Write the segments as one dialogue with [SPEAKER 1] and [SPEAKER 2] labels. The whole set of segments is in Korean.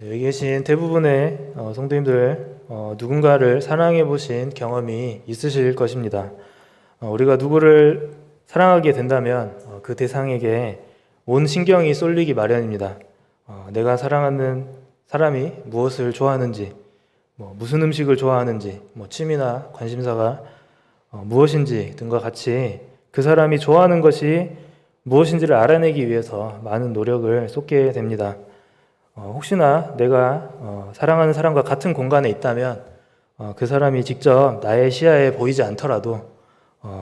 [SPEAKER 1] 여기 계신 대부분의 성도님들 누군가를 사랑해 보신 경험이 있으실 것입니다. 우리가 누구를 사랑하게 된다면 그 대상에게 온 신경이 쏠리기 마련입니다. 내가 사랑하는 사람이 무엇을 좋아하는지, 무슨 음식을 좋아하는지, 취미나 관심사가 무엇인지 등과 같이 그 사람이 좋아하는 것이 무엇인지를 알아내기 위해서 많은 노력을 쏟게 됩니다. 혹시나 내가 사랑하는 사람과 같은 공간에 있다면 그 사람이 직접 나의 시야에 보이지 않더라도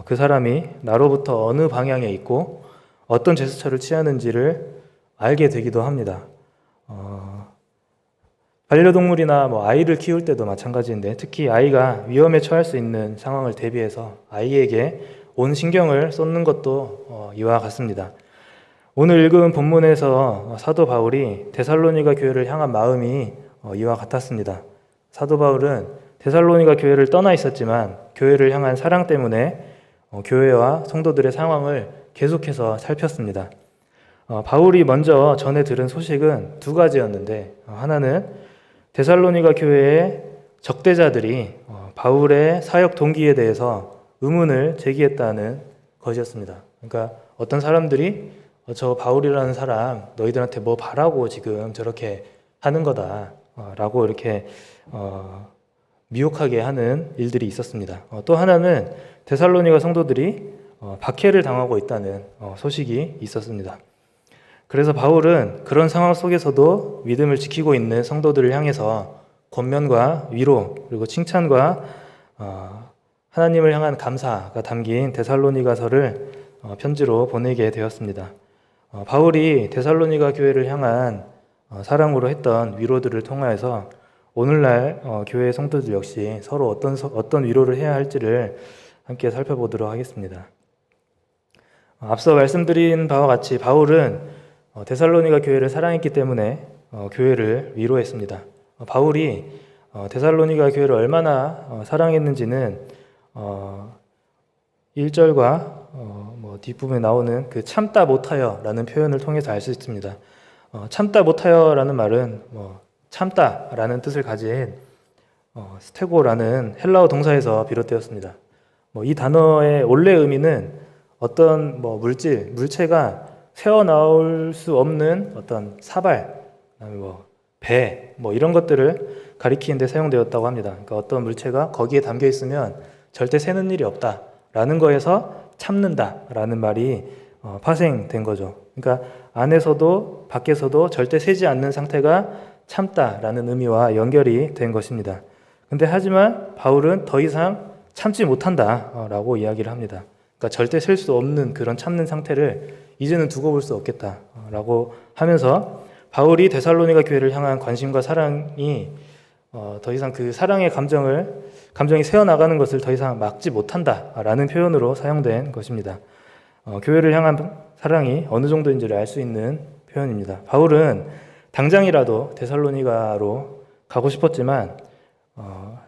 [SPEAKER 1] 그 사람이 나로부터 어느 방향에 있고 어떤 제스처를 취하는지를 알게 되기도 합니다. 반려동물이나 아이를 키울 때도 마찬가지인데, 특히 아이가 위험에 처할 수 있는 상황을 대비해서 아이에게 온 신경을 쏟는 것도 이와 같습니다. 오늘 읽은 본문에서 사도 바울이 데살로니가 교회를 향한 마음이 이와 같았습니다. 사도 바울은 데살로니가 교회를 떠나 있었지만 교회를 향한 사랑 때문에 교회와 성도들의 상황을 계속해서 살폈습니다. 바울이 먼저 전해 들은 소식은 두 가지였는데, 하나는 데살로니가 교회의 적대자들이 바울의 사역 동기에 대해서 의문을 제기했다는 것이었습니다. 그러니까 어떤 사람들이 저 바울이라는 사람 너희들한테 뭐 바라고 지금 저렇게 하는 거다 라고 이렇게 미혹하게 하는 일들이 있었습니다. 또 하나는 데살로니가 성도들이 박해를 당하고 있다는 소식이 있었습니다. 그래서 바울은 그런 상황 속에서도 믿음을 지키고 있는 성도들을 향해서 권면과 위로 그리고 칭찬과 하나님을 향한 감사가 담긴 데살로니가서를 편지로 보내게 되었습니다. 바울이 데살로니가 교회를 향한 사랑으로 했던 위로들을 통하여서 오늘날 교회 성도들 역시 서로 어떤 위로를 해야 할지를 함께 살펴보도록 하겠습니다. 앞서 말씀드린 바와 같이 바울은 데살로니가 교회를 사랑했기 때문에 교회를 위로했습니다. 바울이 데살로니가 교회를 얼마나 사랑했는지는 1절과 뒷부분에 나오는 그 참다 못하여 라는 표현을 통해서 알 수 있습니다. 참다 못하여 라는 말은 참다 라는 뜻을 가진 스테고라는 헬라어 동사에서 비롯되었습니다. 이 단어의 원래 의미는 어떤 물체가 새어나올 수 없는 어떤 사발, 배, 이런 것들을 가리키는 데 사용되었다고 합니다. 그러니까 어떤 물체가 거기에 담겨 있으면 절대 새는 일이 없다 라는 거에서 참는다 라는 말이 파생된 거죠. 그러니까 안에서도 밖에서도 절대 새지 않는 상태가 참다 라는 의미와 연결이 된 것입니다. 근데 하지만 바울은 더 이상 참지 못한다 라고 이야기를 합니다. 그러니까 절대 셀 수 없는 그런 참는 상태를 이제는 두고 볼 수 없겠다 라고 하면서 바울이 데살로니가 교회를 향한 관심과 사랑이 더 이상 그 사랑의 감정이 새어나가는 것을 더 이상 막지 못한다라는 표현으로 사용된 것입니다. 교회를 향한 사랑이 어느 정도인지를 알 수 있는 표현입니다. 바울은 당장이라도 데살로니가로 가고 싶었지만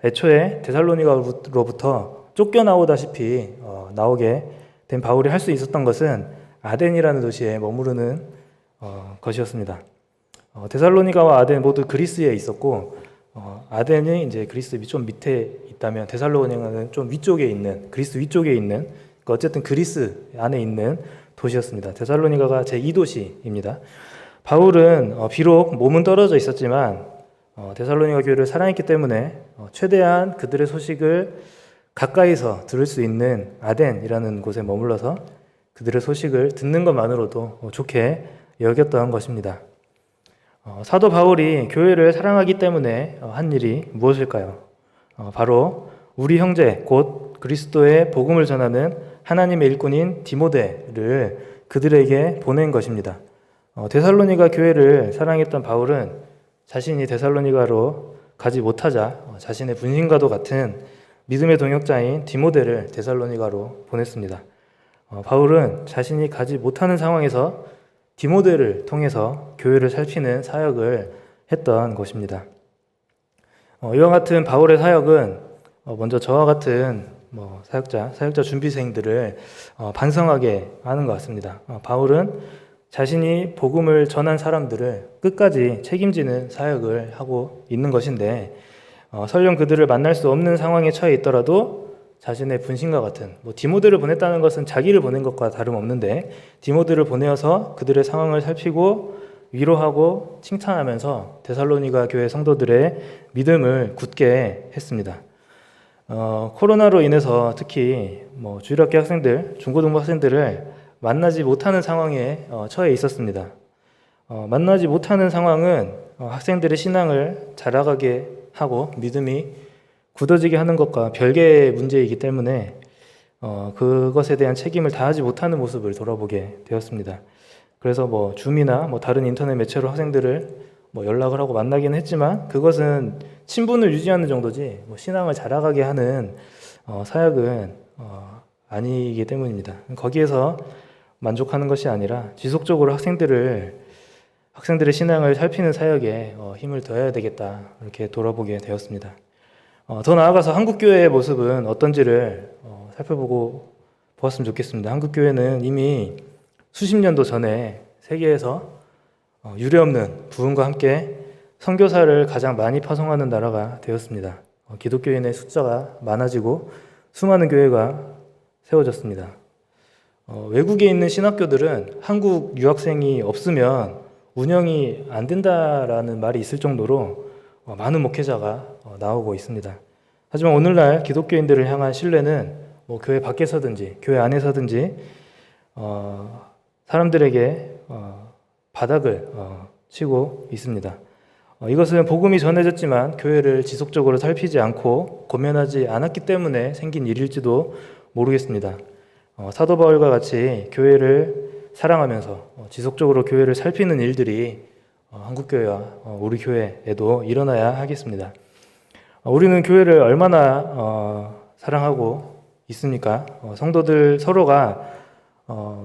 [SPEAKER 1] 애초에 데살로니가로부터 쫓겨나오다시피 나오게 된 바울이 할 수 있었던 것은 아덴이라는 도시에 머무르는 것이었습니다. 데살로니가와 아덴 모두 그리스에 있었고, 아덴이 이제 그리스 좀 밑에 있다면 데살로니가는 좀 위쪽에 있는, 그리스 위쪽에 있는, 그러니까 어쨌든 그리스 안에 있는 도시였습니다. 데살로니가가 제2도시입니다. 바울은 비록 몸은 떨어져 있었지만 데살로니가 교회를 사랑했기 때문에 최대한 그들의 소식을 가까이서 들을 수 있는 아덴이라는 곳에 머물러서 그들의 소식을 듣는 것만으로도 좋게 여겼던 것입니다. 사도 바울이 교회를 사랑하기 때문에 한 일이 무엇일까요? 바로 우리 형제 곧 그리스도의 복음을 전하는 하나님의 일꾼인 디모데를 그들에게 보낸 것입니다. 데살로니가 교회를 사랑했던 바울은 자신이 데살로니가로 가지 못하자 자신의 분신과도 같은 믿음의 동역자인 디모데를 데살로니가로 보냈습니다. 바울은 자신이 가지 못하는 상황에서 디모데를 통해서 교회를 살피는 사역을 했던 것입니다. 이와 같은 바울의 사역은 먼저 저와 같은 사역자 준비생들을 반성하게 하는 것 같습니다. 바울은 자신이 복음을 전한 사람들을 끝까지 책임지는 사역을 하고 있는 것인데, 설령 그들을 만날 수 없는 상황에 처해 있더라도 자신의 분신과 같은, 디모데를 보냈다는 것은 자기를 보낸 것과 다름없는데, 디모데를 보내어서 그들의 상황을 살피고 위로하고 칭찬하면서 데살로니가 교회 성도들의 믿음을 굳게 했습니다. 코로나로 인해서 특히 주일학교 학생들, 중고등부 학생들을 만나지 못하는 상황에 처해 있었습니다. 만나지 못하는 상황은 학생들의 신앙을 자라가게 하고 믿음이 굳어지게 하는 것과 별개의 문제이기 때문에 그것에 대한 책임을 다하지 못하는 모습을 돌아보게 되었습니다. 그래서 줌이나 다른 인터넷 매체로 학생들을 연락을 하고 만나기는 했지만 그것은 친분을 유지하는 정도지 신앙을 자라가게 하는 사역은 아니기 때문입니다. 거기에서 만족하는 것이 아니라 지속적으로 학생들의 신앙을 살피는 사역에 힘을 더해야 되겠다, 이렇게 돌아보게 되었습니다. 더 나아가서 한국교회의 모습은 어떤지를 살펴보고 보았으면 좋겠습니다. 한국교회는 이미 수십 년도 전에 세계에서 유례없는 부흥과 함께 선교사를 가장 많이 파송하는 나라가 되었습니다. 기독교인의 숫자가 많아지고 수많은 교회가 세워졌습니다. 외국에 있는 신학교들은 한국 유학생이 없으면 운영이 안 된다라는 말이 있을 정도로 많은 목회자가 나오고 있습니다. 하지만 오늘날 기독교인들을 향한 신뢰는 교회 밖에서든지 교회 안에서든지 사람들에게 바닥을 치고 있습니다. 이것은 복음이 전해졌지만 교회를 지속적으로 살피지 않고 고면하지 않았기 때문에 생긴 일일지도 모르겠습니다. 사도 바울과 같이 교회를 사랑하면서 지속적으로 교회를 살피는 일들이 한국교회와 우리 교회에도 일어나야 하겠습니다. 우리는 교회를 얼마나 사랑하고 있습니까? 성도들 서로가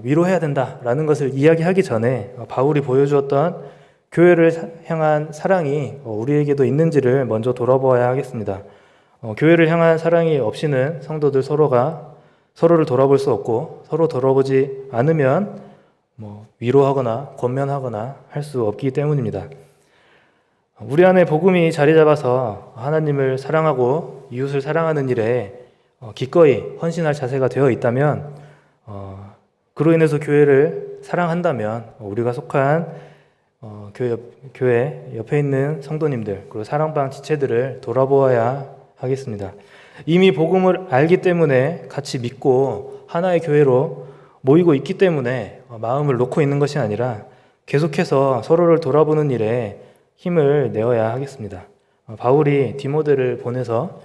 [SPEAKER 1] 위로해야 된다라는 것을 이야기하기 전에 바울이 보여주었던 교회를 향한 사랑이 우리에게도 있는지를 먼저 돌아보아야 하겠습니다. 교회를 향한 사랑이 없이는 성도들 서로가 서로를 돌아볼 수 없고, 서로 돌아보지 않으면 위로하거나 권면하거나 할 수 없기 때문입니다. 우리 안에 복음이 자리 잡아서 하나님을 사랑하고 이웃을 사랑하는 일에 기꺼이 헌신할 자세가 되어 있다면, 그로 인해서 교회를 사랑한다면 우리가 속한 교회 옆에 있는 성도님들, 그리고 사랑방 지체들을 돌아보아야 하겠습니다. 이미 복음을 알기 때문에 같이 믿고 하나의 교회로 모이고 있기 때문에 마음을 놓고 있는 것이 아니라 계속해서 서로를 돌아보는 일에 힘을 내어야 하겠습니다. 바울이 디모데를 보내서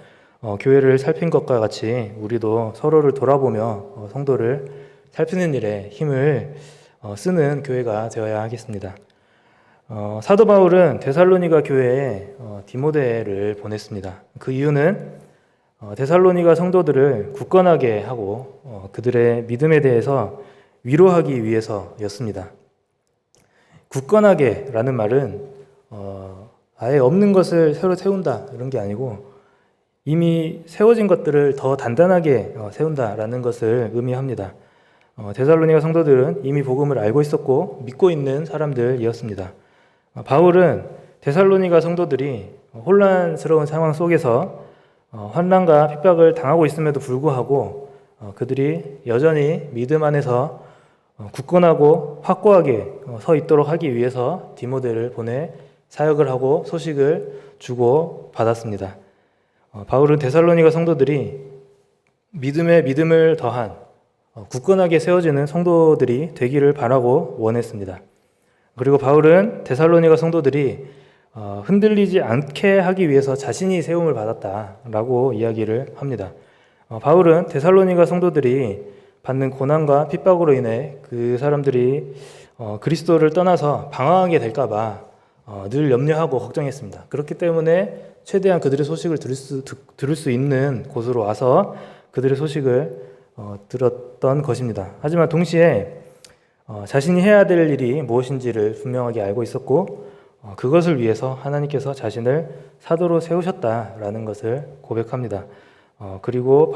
[SPEAKER 1] 교회를 살핀 것과 같이 우리도 서로를 돌아보며 성도를 살피는 일에 힘을 쓰는 교회가 되어야 하겠습니다. 사도 바울은 데살로니가 교회에 디모데를 보냈습니다. 그 이유는 데살로니가 성도들을 굳건하게 하고 그들의 믿음에 대해서 위로하기 위해서였습니다. 굳건하게라는 말은 아예 없는 것을 새로 세운다 이런 게 아니고 이미 세워진 것들을 더 단단하게 세운다라는 것을 의미합니다. 데살로니가 성도들은 이미 복음을 알고 있었고 믿고 있는 사람들이었습니다. 바울은 데살로니가 성도들이 혼란스러운 상황 속에서 환난과 핍박을 당하고 있음에도 불구하고 그들이 여전히 믿음 안에서 굳건하고 확고하게 서 있도록 하기 위해서 디모데를 보내 사역을 하고 소식을 주고 받았습니다. 바울은 데살로니가 성도들이 믿음에 믿음을 더한 굳건하게 세워지는 성도들이 되기를 바라고 원했습니다. 그리고 바울은 데살로니가 성도들이 흔들리지 않게 하기 위해서 자신이 세움을 받았다라고 이야기를 합니다. 바울은 데살로니가 성도들이 받는 고난과 핍박으로 인해 그 사람들이 그리스도를 떠나서 방황하게 될까봐 늘 염려하고 걱정했습니다. 그렇기 때문에 최대한 그들의 소식을 들을 수 있는 곳으로 와서 그들의 소식을 들었던 것입니다. 하지만 동시에 자신이 해야 될 일이 무엇인지를 분명하게 알고 있었고 그것을 위해서 하나님께서 자신을 사도로 세우셨다라는 것을 고백합니다. 그리고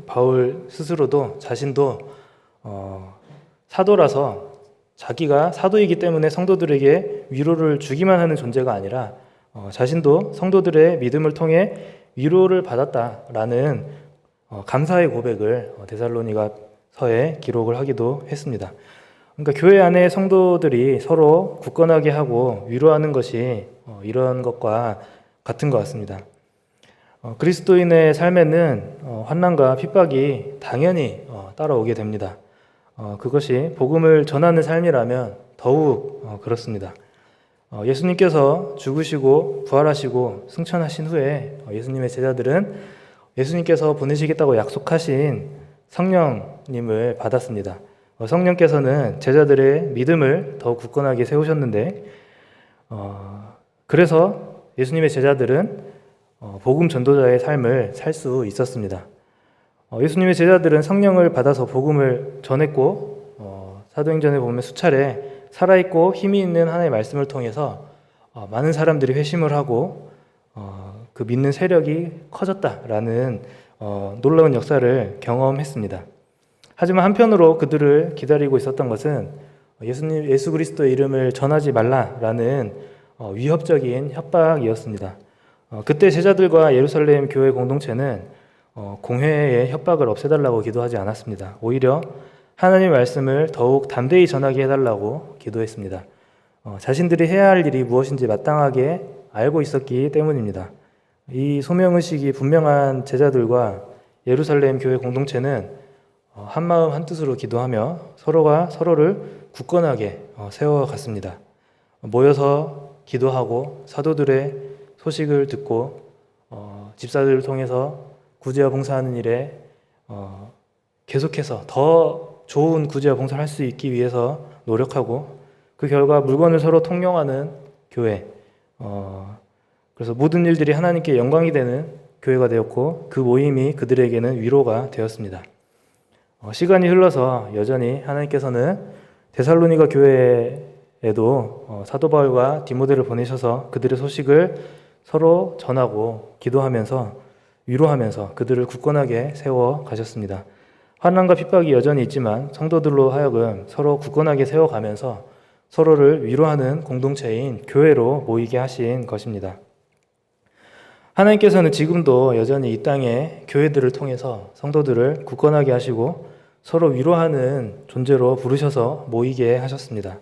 [SPEAKER 1] 바울 스스로도 자신도 사도라서 자기가 사도이기 때문에 성도들에게 위로를 주기만 하는 존재가 아니라 자신도 성도들의 믿음을 통해 위로를 받았다라는 감사의 고백을 데살로니가서에 기록을 하기도 했습니다. 그러니까 교회 안에 성도들이 서로 굳건하게 하고 위로하는 것이 이런 것과 같은 것 같습니다. 그리스도인의 삶에는 환난과 핍박이 당연히 따라오게 됩니다. 그것이 복음을 전하는 삶이라면 더욱 그렇습니다. 예수님께서 죽으시고 부활하시고 승천하신 후에 예수님의 제자들은 예수님께서 보내시겠다고 약속하신 성령님을 받았습니다. 성령께서는 제자들의 믿음을 더욱 굳건하게 세우셨는데 그래서 예수님의 제자들은 복음 전도자의 삶을 살 수 있었습니다. 예수님의 제자들은 성령을 받아서 복음을 전했고 사도행전에 보면 수차례 살아있고 힘이 있는 하나님의 말씀을 통해서 많은 사람들이 회심을 하고 그 믿는 세력이 커졌다라는 놀라운 역사를 경험했습니다. 하지만 한편으로 그들을 기다리고 있었던 것은 예수 그리스도의 이름을 전하지 말라라는 위협적인 협박이었습니다. 그때 제자들과 예루살렘 교회 공동체는 공회의 협박을 없애달라고 기도하지 않았습니다. 오히려 하나님의 말씀을 더욱 담대히 전하게 해달라고 기도했습니다. 자신들이 해야 할 일이 무엇인지 마땅하게 알고 있었기 때문입니다. 이 소명의식이 분명한 제자들과 예루살렘 교회 공동체는 한마음 한뜻으로 기도하며 서로가 서로를 굳건하게 세워갔습니다. 모여서 기도하고 사도들의 소식을 듣고 집사들을 통해서 구제와 봉사하는 일에 계속해서 더 좋은 구제와 봉사를 할 수 있기 위해서 노력하고 그 결과 물건을 서로 통용하는 교회, 그래서 모든 일들이 하나님께 영광이 되는 교회가 되었고 그 모임이 그들에게는 위로가 되었습니다. 시간이 흘러서 여전히 하나님께서는 데살로니가 교회에도 사도 바울과 디모데를 보내셔서 그들의 소식을 서로 전하고 기도하면서 위로하면서 그들을 굳건하게 세워 가셨습니다. 환난과 핍박이 여전히 있지만 성도들로 하여금 서로 굳건하게 세워가면서 서로를 위로하는 공동체인 교회로 모이게 하신 것입니다. 하나님께서는 지금도 여전히 이 땅에 교회들을 통해서 성도들을 굳건하게 하시고 서로 위로하는 존재로 부르셔서 모이게 하셨습니다.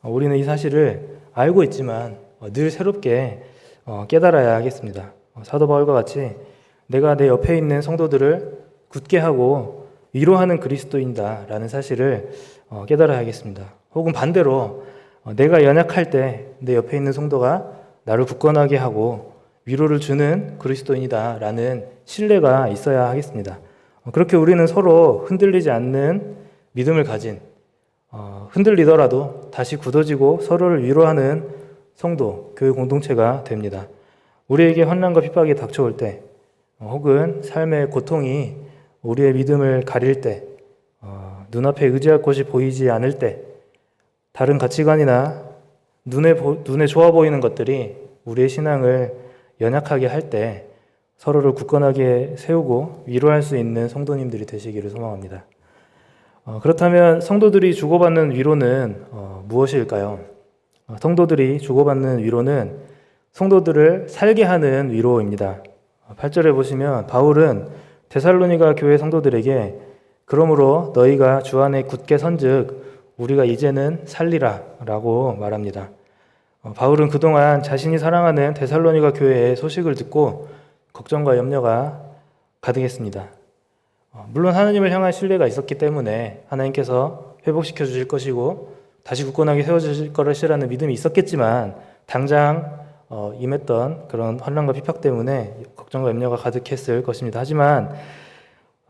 [SPEAKER 1] 우리는 이 사실을 알고 있지만 늘 새롭게 깨달아야 하겠습니다. 사도 바울과 같이 내가 내 옆에 있는 성도들을 굳게 하고 위로하는 그리스도인다 라는 사실을 깨달아야 하겠습니다. 혹은 반대로 내가 연약할 때 내 옆에 있는 성도가 나를 굳건하게 하고 위로를 주는 그리스도인이다 라는 신뢰가 있어야 하겠습니다. 그렇게 우리는 서로 흔들리지 않는 믿음을 가진 흔들리더라도 다시 굳어지고 서로를 위로하는 성도, 교회 공동체가 됩니다. 우리에게 환난과 핍박이 닥쳐올 때 혹은 삶의 고통이 우리의 믿음을 가릴 때 눈앞에 의지할 곳이 보이지 않을 때 다른 가치관이나 눈에 좋아 보이는 것들이 우리의 신앙을 연약하게 할 때 서로를 굳건하게 세우고 위로할 수 있는 성도님들이 되시기를 소망합니다. 그렇다면 성도들이 주고받는 위로는 무엇일까요? 성도들이 주고받는 위로는 성도들을 살게 하는 위로입니다. 8절에 보시면 바울은 데살로니가 교회 성도들에게 그러므로 너희가 주 안에 굳게 선즉 우리가 이제는 살리라 라고 말합니다. 바울은 그동안 자신이 사랑하는 데살로니가 교회의 소식을 듣고 걱정과 염려가 가득했습니다. 물론 하나님을 향한 신뢰가 있었기 때문에 하나님께서 회복시켜 주실 것이고 다시 굳건하게 세워주실 것이라는 믿음이 있었겠지만 당장 임했던 그런 환난과 핍박 때문에 걱정과 염려가 가득했을 것입니다. 하지만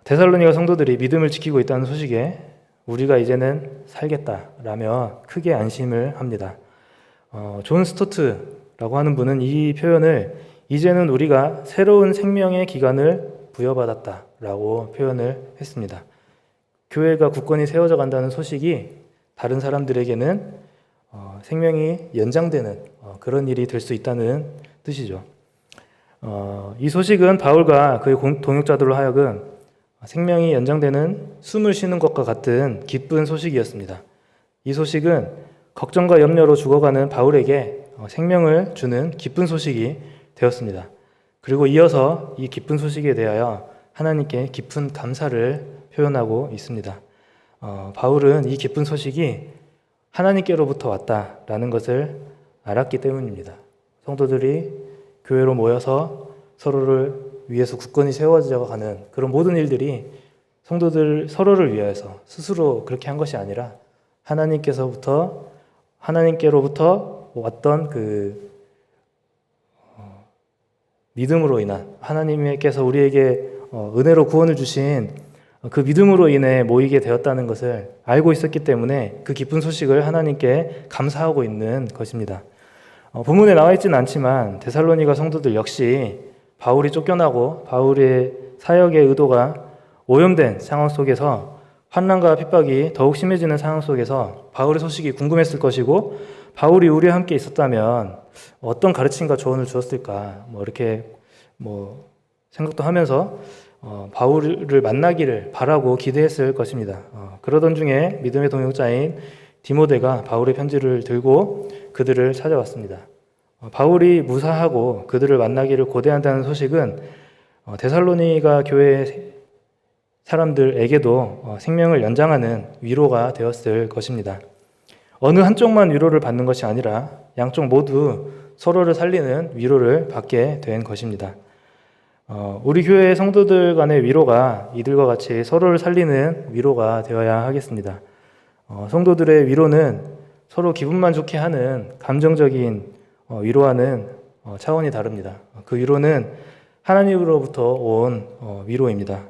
[SPEAKER 1] 데살로니가 성도들이 믿음을 지키고 있다는 소식에 우리가 이제는 살겠다라며 크게 안심을 합니다. 존 스토트라고 하는 분은 이 표현을 이제는 우리가 새로운 생명의 기간을 부여받았다라고 표현을 했습니다. 교회가 굳건히 세워져 간다는 소식이 다른 사람들에게는 생명이 연장되는 그런 일이 될 수 있다는 뜻이죠. 이 소식은 바울과 그의 동역자들로 하여금 생명이 연장되는 숨을 쉬는 것과 같은 기쁜 소식이었습니다. 이 소식은 걱정과 염려로 죽어가는 바울에게 생명을 주는 기쁜 소식이 되었습니다. 그리고 이어서 이 기쁜 소식에 대하여 하나님께 깊은 감사를 표현하고 있습니다. 바울은 이 기쁜 소식이 하나님께로부터 왔다라는 것을 알았기 때문입니다. 성도들이 교회로 모여서 서로를 위해서 굳건히 세워져 가는 그런 모든 일들이 성도들 서로를 위해서 스스로 그렇게 한 것이 아니라 하나님께로부터 왔던 그 믿음으로 인한 하나님께서 우리에게 은혜로 구원을 주신 그 믿음으로 인해 모이게 되었다는 것을 알고 있었기 때문에 그 기쁜 소식을 하나님께 감사하고 있는 것입니다. 본문에 나와 있지는 않지만 데살로니가 성도들 역시 바울이 쫓겨나고 바울의 사역의 의도가 오염된 상황 속에서 환난과 핍박이 더욱 심해지는 상황 속에서 바울의 소식이 궁금했을 것이고 바울이 우리와 함께 있었다면 어떤 가르침과 조언을 주었을까 이렇게 생각도 하면서 바울을 만나기를 바라고 기대했을 것입니다. 그러던 중에 믿음의 동역자인 디모데가 바울의 편지를 들고 그들을 찾아왔습니다. 바울이 무사하고 그들을 만나기를 고대한다는 소식은 데살로니가 교회 사람들에게도 생명을 연장하는 위로가 되었을 것입니다. 어느 한쪽만 위로를 받는 것이 아니라 양쪽 모두 서로를 살리는 위로를 받게 된 것입니다. 우리 교회의 성도들 간의 위로가 이들과 같이 서로를 살리는 위로가 되어야 하겠습니다. 성도들의 위로는 서로 기분만 좋게 하는 감정적인 위로와는 차원이 다릅니다. 그 위로는 하나님으로부터 온 위로입니다.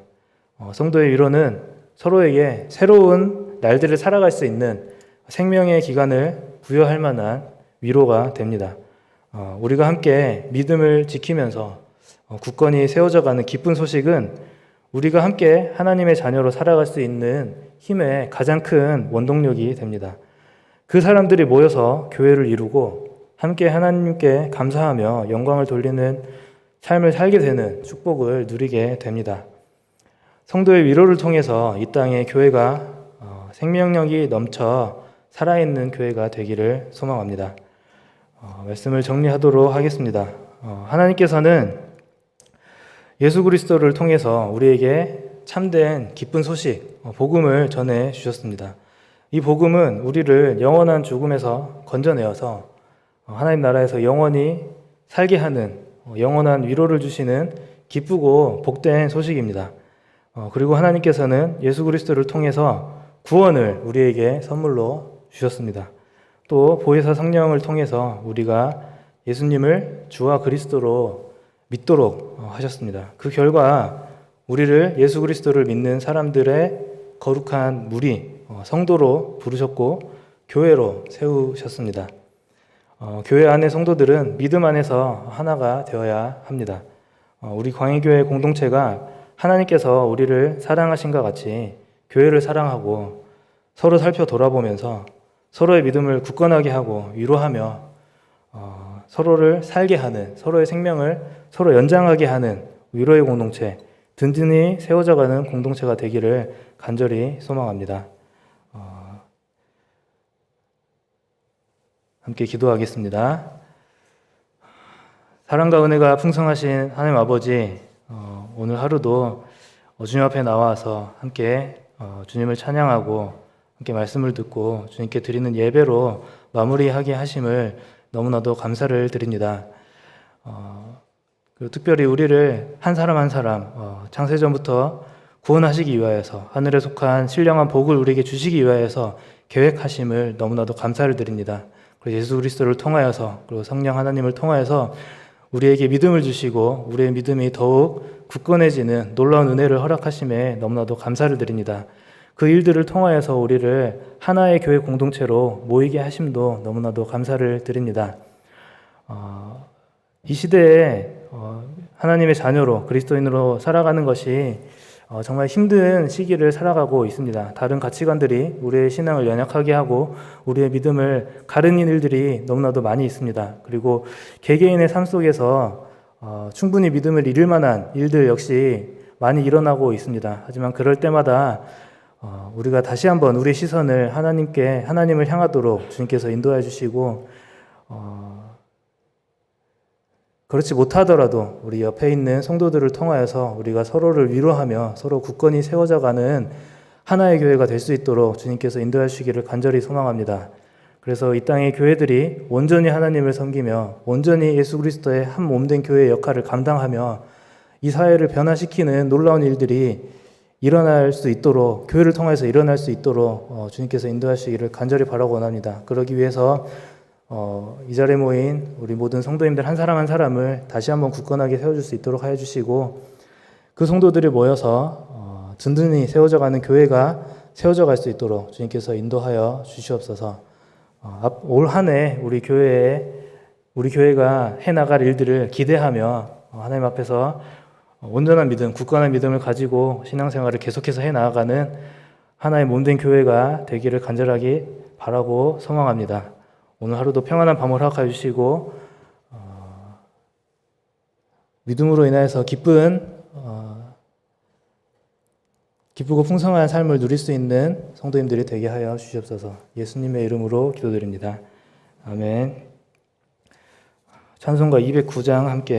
[SPEAKER 1] 성도의 위로는 서로에게 새로운 날들을 살아갈 수 있는 생명의 기간을 부여할 만한 위로가 됩니다. 우리가 함께 믿음을 지키면서 굳건히 세워져가는 기쁜 소식은 우리가 함께 하나님의 자녀로 살아갈 수 있는 힘의 가장 큰 원동력이 됩니다. 그 사람들이 모여서 교회를 이루고 함께 하나님께 감사하며 영광을 돌리는 삶을 살게 되는 축복을 누리게 됩니다. 성도의 위로를 통해서 이 땅에 교회가 생명력이 넘쳐 살아있는 교회가 되기를 소망합니다. 말씀을 정리하도록 하겠습니다. 하나님께서는 예수 그리스도를 통해서 우리에게 참된 기쁜 소식, 복음을 전해 주셨습니다. 이 복음은 우리를 영원한 죽음에서 건져내어서 하나님 나라에서 영원히 살게 하는 영원한 위로를 주시는 기쁘고 복된 소식입니다. 그리고 하나님께서는 예수 그리스도를 통해서 구원을 우리에게 선물로 주셨습니다. 또 보혜사 성령을 통해서 우리가 예수님을 주와 그리스도로 믿도록 하셨습니다. 그 결과 우리를 예수 그리스도를 믿는 사람들의 거룩한 무리, 성도로 부르셨고 교회로 세우셨습니다. 교회 안의 성도들은 믿음 안에서 하나가 되어야 합니다. 우리 광해교회 공동체가 하나님께서 우리를 사랑하신과 같이 교회를 사랑하고 서로 살펴 돌아보면서 서로의 믿음을 굳건하게 하고 위로하며 서로를 살게 하는, 서로의 생명을 서로 연장하게 하는 위로의 공동체, 든든히 세워져가는 공동체가 되기를 간절히 소망합니다. 함께 기도하겠습니다. 사랑과 은혜가 풍성하신 하나님 아버지, 오늘 하루도 주님 앞에 나와서 함께 주님을 찬양하고 함께 말씀을 듣고 주님께 드리는 예배로 마무리하게 하심을 너무나도 감사를 드립니다. 그리고 특별히 우리를 한 사람 한 사람 창세전부터 구원하시기 위하여서 하늘에 속한 신령한 복을 우리에게 주시기 위하여서 계획하심을 너무나도 감사를 드립니다. 그리고 예수 그리스도를 통하여서 그리고 성령 하나님을 통하여서 우리에게 믿음을 주시고 우리의 믿음이 더욱 굳건해지는 놀라운 은혜를 허락하심에 너무나도 감사를 드립니다. 그 일들을 통하여서 우리를 하나의 교회 공동체로 모이게 하심도 너무나도 감사를 드립니다. 이 시대에 하나님의 자녀로 그리스도인으로 살아가는 것이 정말 힘든 시기를 살아가고 있습니다. 다른 가치관들이 우리의 신앙을 연약하게 하고 우리의 믿음을 가르는 일들이 너무나도 많이 있습니다. 그리고 개개인의 삶 속에서 충분히 믿음을 잃을 만한 일들 역시 많이 일어나고 있습니다. 하지만 그럴 때마다 우리가 다시 한번 우리 시선을 하나님을 향하도록 주님께서 인도해 주시고, 그렇지 못하더라도 우리 옆에 있는 성도들을 통하여서 우리가 서로를 위로하며 서로 굳건히 세워져가는 하나의 교회가 될 수 있도록 주님께서 인도해 주시기를 간절히 소망합니다. 그래서 이 땅의 교회들이 온전히 하나님을 섬기며 온전히 예수 그리스도의 한 몸된 교회의 역할을 감당하며 이 사회를 변화시키는 놀라운 일들이 일어날 수 있도록, 교회를 통해서 일어날 수 있도록 주님께서 인도하시기를 간절히 바라고 원합니다. 그러기 위해서 이 자리에 모인 우리 모든 성도님들 한 사람 한 사람을 다시 한번 굳건하게 세워줄 수 있도록 하여 주시고, 그 성도들이 모여서 든든히 세워져가는 교회가 세워져 갈 수 있도록 주님께서 인도하여 주시옵소서. 올 한 해 우리 교회가 해나갈 일들을 기대하며 하나님 앞에서 온전한 믿음, 굳건한 믿음을 가지고 신앙생활을 계속해서 해나가는 하나의 몸된 교회가 되기를 간절하게 바라고 소망합니다. 오늘 하루도 평안한 밤을 허락하여 주시고 믿음으로 인하여서 기쁘고 풍성한 삶을 누릴 수 있는 성도님들이 되게 하여 주시옵소서. 예수님의 이름으로 기도드립니다. 아멘. 찬송가 209장 함께